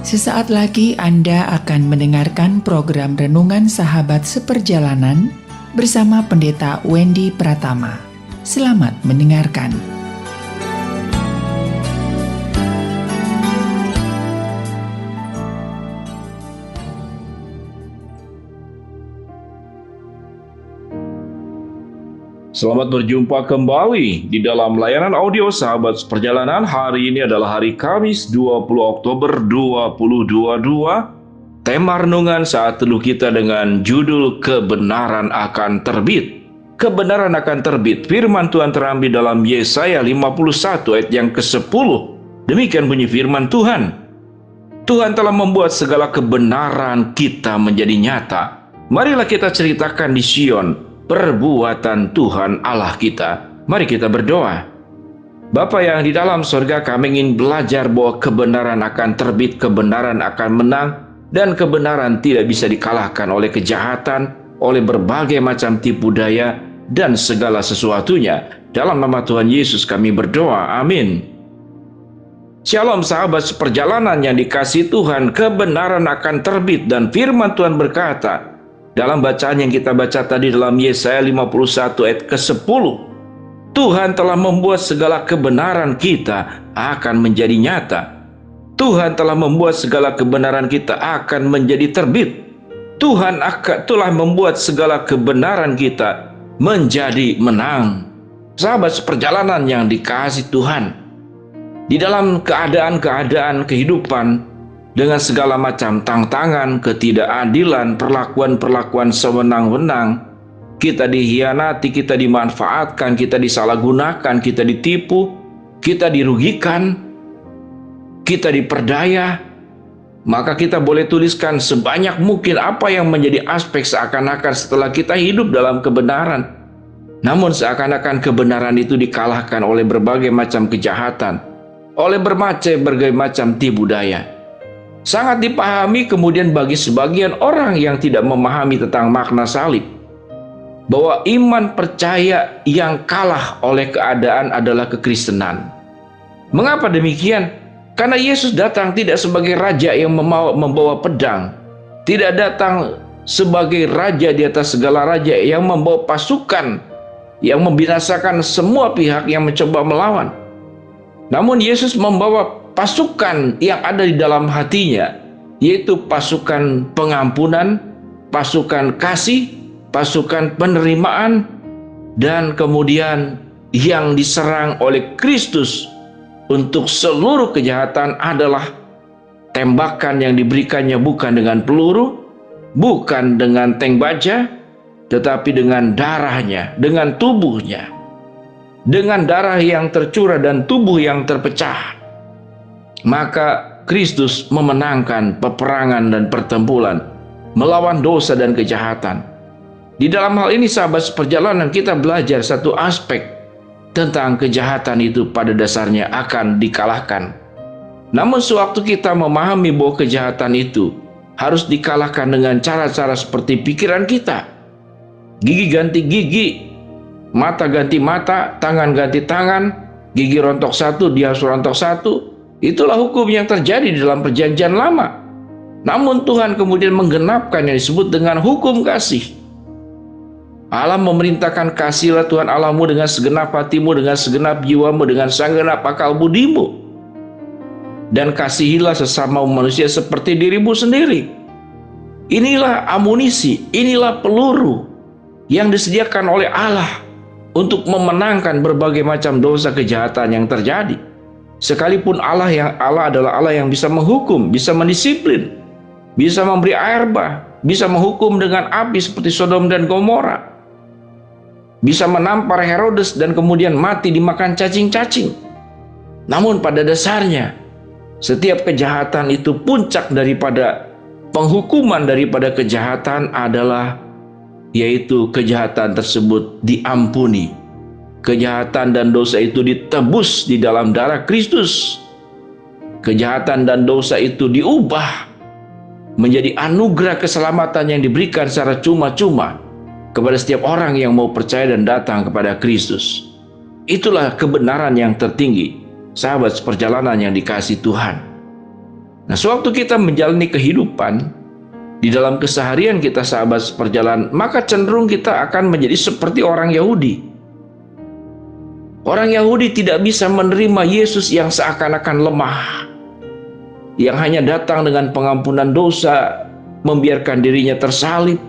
Sesaat lagi Anda akan mendengarkan program Renungan Sahabat Seperjalanan bersama Pendeta Wendy Pratama. Selamat mendengarkan. Selamat berjumpa kembali di dalam layanan audio Sahabat Seperjalanan. Hari ini adalah hari Kamis 20 Oktober 2022. Tema renungan saat teduh kita dengan judul Kebenaran akan terbit. Kebenaran akan terbit. Firman Tuhan terambil dalam Yesaya 51 ayat yang ke-10. Demikian bunyi firman Tuhan. Tuhan telah membuat segala kebenaran kita menjadi nyata. Marilah kita ceritakan di Sion perbuatan Tuhan Allah kita. Mari kita berdoa. Bapa yang di dalam surga, kami ingin belajar bahwa kebenaran akan terbit, kebenaran akan menang, dan kebenaran tidak bisa dikalahkan oleh kejahatan, oleh berbagai macam tipu daya, dan segala sesuatunya. Dalam nama Tuhan Yesus kami berdoa. Amin. Shalom sahabat seperjalanan yang dikasihi Tuhan, kebenaran akan terbit dan firman Tuhan berkata, dalam bacaan yang kita baca tadi dalam Yesaya 51 ayat ke-10, Tuhan telah membuat segala kebenaran kita akan menjadi nyata. Tuhan telah membuat segala kebenaran kita akan menjadi terbit. Tuhan telah membuat segala kebenaran kita menjadi menang. Sahabat seperjalanan yang dikasihi Tuhan, di dalam keadaan-keadaan kehidupan dengan segala macam tantangan, ketidakadilan, perlakuan-perlakuan sewenang-wenang, kita dihianati, kita dimanfaatkan, kita disalahgunakan, kita ditipu, kita dirugikan, kita diperdaya, maka kita boleh tuliskan sebanyak mungkin apa yang menjadi aspek seakan-akan setelah kita hidup dalam kebenaran. Namun seakan-akan kebenaran itu dikalahkan oleh berbagai macam kejahatan, oleh berbagai macam tipu daya. Sangat dipahami kemudian bagi sebagian orang yang tidak memahami tentang makna salib, bahwa iman percaya yang kalah oleh keadaan adalah kekristenan. Mengapa demikian? Karena Yesus datang tidak sebagai raja yang membawa pedang, tidak datang sebagai raja di atas segala raja yang membawa pasukan yang membinasakan semua pihak yang mencoba melawan. Namun Yesus membawa pasukan yang ada di dalam hatinya, yaitu pasukan pengampunan, pasukan kasih, pasukan penerimaan, dan kemudian yang diserang oleh Kristus untuk seluruh kejahatan adalah tembakan yang diberikannya bukan dengan peluru, bukan dengan tank baja, tetapi dengan darahnya, dengan tubuhnya, dengan darah yang tercurah dan tubuh yang terpecah. Maka Kristus memenangkan peperangan dan pertempuran melawan dosa dan kejahatan. Di dalam hal ini sahabat seperjalanan, kita belajar satu aspek tentang kejahatan itu pada dasarnya akan dikalahkan. Namun sewaktu kita memahami bahwa kejahatan itu harus dikalahkan dengan cara-cara seperti pikiran kita, gigi ganti gigi, mata ganti mata, tangan ganti tangan, gigi rontok satu, dia harus rontok satu. Itulah hukum yang terjadi di dalam perjanjian lama. Namun Tuhan kemudian menggenapkan yang disebut dengan hukum kasih. Allah memerintahkan, kasihlah Tuhan Allahmu dengan segenap hatimu, dengan segenap jiwamu, dengan segenap akal budimu. Dan kasihilah sesama manusia seperti dirimu sendiri. Inilah amunisi, inilah peluru yang disediakan oleh Allah untuk memenangkan berbagai macam dosa kejahatan yang terjadi. Sekalipun Allah adalah Allah yang bisa menghukum, bisa mendisiplin, bisa memberi air bah, bisa menghukum dengan api seperti Sodom dan Gomora, bisa menampar Herodes dan kemudian mati dimakan cacing-cacing. Namun pada dasarnya setiap kejahatan itu puncak daripada penghukuman daripada kejahatan adalah yaitu kejahatan tersebut diampuni. Kejahatan dan dosa itu ditebus di dalam darah Kristus. Kejahatan dan dosa itu diubah menjadi anugerah keselamatan yang diberikan secara cuma-cuma kepada setiap orang yang mau percaya dan datang kepada Kristus. Itulah kebenaran yang tertinggi, sahabat seperjalanan yang dikasihi Tuhan. Nah, sewaktu kita menjalani kehidupan di dalam keseharian kita sahabat seperjalanan, maka cenderung kita akan menjadi seperti orang Yahudi. Orang Yahudi tidak bisa menerima Yesus yang seakan-akan lemah, yang hanya datang dengan pengampunan dosa, membiarkan dirinya tersalib.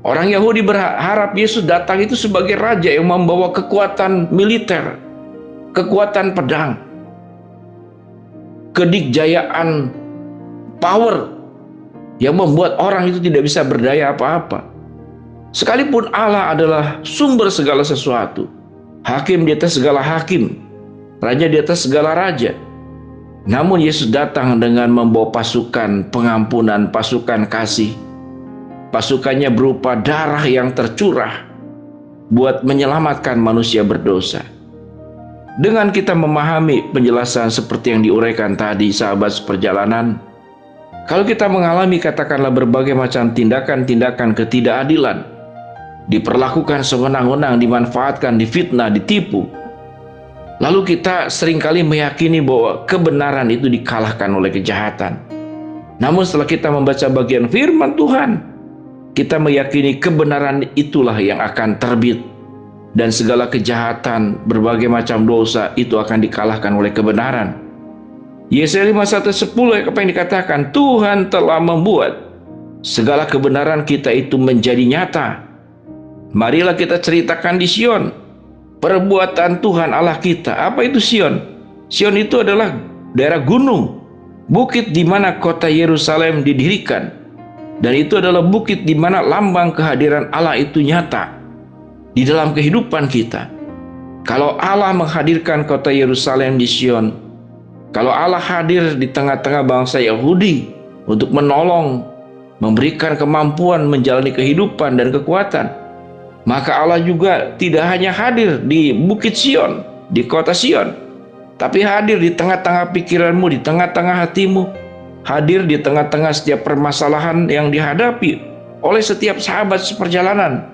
Orang Yahudi berharap Yesus datang itu sebagai raja yang membawa kekuatan militer, kekuatan pedang, kedikjayaan, power yang membuat orang itu tidak bisa berdaya apa-apa. Sekalipun Allah adalah sumber segala sesuatu, hakim di atas segala hakim, raja di atas segala raja, namun Yesus datang dengan membawa pasukan pengampunan, pasukan kasih. Pasukannya berupa darah yang tercurah buat menyelamatkan manusia berdosa. Dengan kita memahami penjelasan seperti yang diuraikan tadi sahabat seperjalanan, kalau kita mengalami katakanlah berbagai macam tindakan-tindakan ketidakadilan, diperlakukan sewenang-wenang, dimanfaatkan, difitnah, ditipu, lalu kita seringkali meyakini bahwa kebenaran itu dikalahkan oleh kejahatan. Namun setelah kita membaca bagian firman Tuhan, kita meyakini kebenaran itulah yang akan terbit, dan segala kejahatan, berbagai macam dosa itu akan dikalahkan oleh kebenaran. Yesaya 51:10 apa yang dikatakan, Tuhan telah membuat segala kebenaran kita itu menjadi nyata. Marilah kita ceritakan di Sion perbuatan Tuhan Allah kita. Apa itu Sion? Sion itu adalah daerah gunung, bukit di mana kota Yerusalem didirikan. Dan itu adalah bukit di mana lambang kehadiran Allah itu nyata di dalam kehidupan kita. Kalau Allah menghadirkan kota Yerusalem di Sion, kalau Allah hadir di tengah-tengah bangsa Yahudi untuk menolong, memberikan kemampuan menjalani kehidupan dan kekuatan, maka Allah juga tidak hanya hadir di bukit Sion, di kota Sion, tapi hadir di tengah-tengah pikiranmu, di tengah-tengah hatimu, hadir di tengah-tengah setiap permasalahan yang dihadapi oleh setiap sahabat seperjalanan.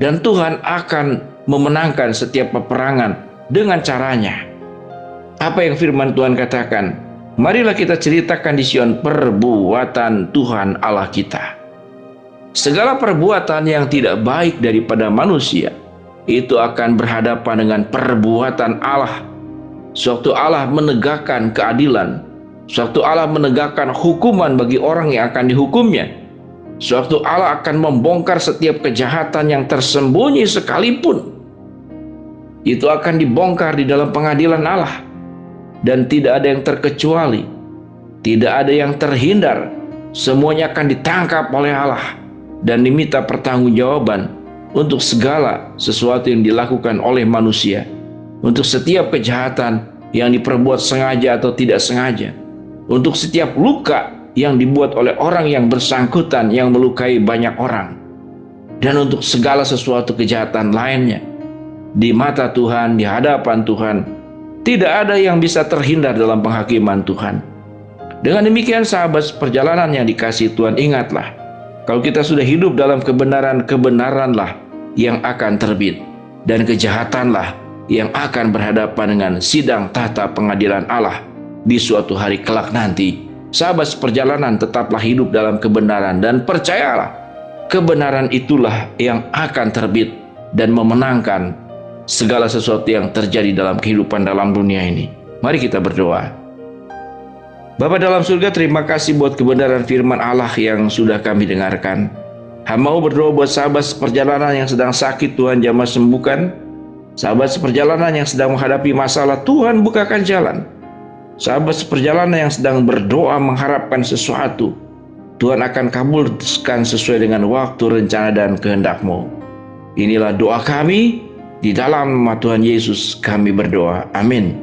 Dan Tuhan akan memenangkan setiap peperangan dengan caranya. Apa yang firman Tuhan katakan? Marilah kita ceritakan di Sion perbuatan Tuhan Allah kita. Segala perbuatan yang tidak baik daripada manusia itu akan berhadapan dengan perbuatan Allah. Sewaktu Allah menegakkan keadilan, sewaktu Allah menegakkan hukuman bagi orang yang akan dihukumnya, sewaktu Allah akan membongkar setiap kejahatan yang tersembunyi sekalipun, itu akan dibongkar di dalam pengadilan Allah. Dan tidak ada yang terkecuali, tidak ada yang terhindar, semuanya akan ditangkap oleh Allah dan diminta pertanggungjawaban untuk segala sesuatu yang dilakukan oleh manusia, untuk setiap kejahatan yang diperbuat sengaja atau tidak sengaja, untuk setiap luka yang dibuat oleh orang yang bersangkutan yang melukai banyak orang, dan untuk segala sesuatu kejahatan lainnya. Di mata Tuhan, di hadapan Tuhan, tidak ada yang bisa terhindar dalam penghakiman Tuhan. Dengan demikian sahabat perjalanan yang dikasihi Tuhan, ingatlah, kalau kita sudah hidup dalam kebenaran, kebenaranlah yang akan terbit, dan kejahatanlah yang akan berhadapan dengan sidang tahta pengadilan Allah di suatu hari kelak nanti. Sahabat seperjalanan, tetaplah hidup dalam kebenaran dan percayalah, kebenaran itulah yang akan terbit dan memenangkan segala sesuatu yang terjadi dalam kehidupan dalam dunia ini. Mari kita berdoa. Bapa dalam surga, terima kasih buat kebenaran firman Allah yang sudah kami dengarkan. Hamba mau berdoa buat sahabat seperjalanan yang sedang sakit, Tuhan jamah sembuhkan. Sahabat seperjalanan yang sedang menghadapi masalah, Tuhan bukakan jalan. Sahabat seperjalanan yang sedang berdoa mengharapkan sesuatu, Tuhan akan kabulkan sesuai dengan waktu, rencana, dan kehendak-Mu. Inilah doa kami, di dalam nama Tuhan Yesus kami berdoa. Amin.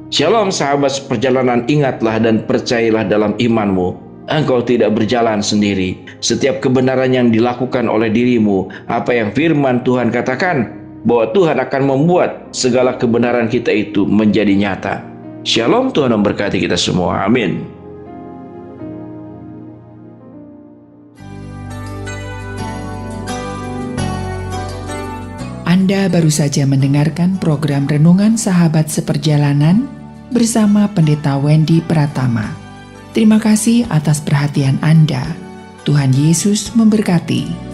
Shalom sahabat seperjalanan, ingatlah dan percayalah dalam imanmu. Engkau tidak berjalan sendiri. Setiap kebenaran yang dilakukan oleh dirimu, apa yang firman Tuhan katakan, bahwa Tuhan akan membuat segala kebenaran kita itu menjadi nyata. Shalom, Tuhan memberkati kita semua. Amin. Anda baru saja mendengarkan program Renungan Sahabat Seperjalanan bersama Pendeta Wendy Pratama. Terima kasih atas perhatian Anda. Tuhan Yesus memberkati.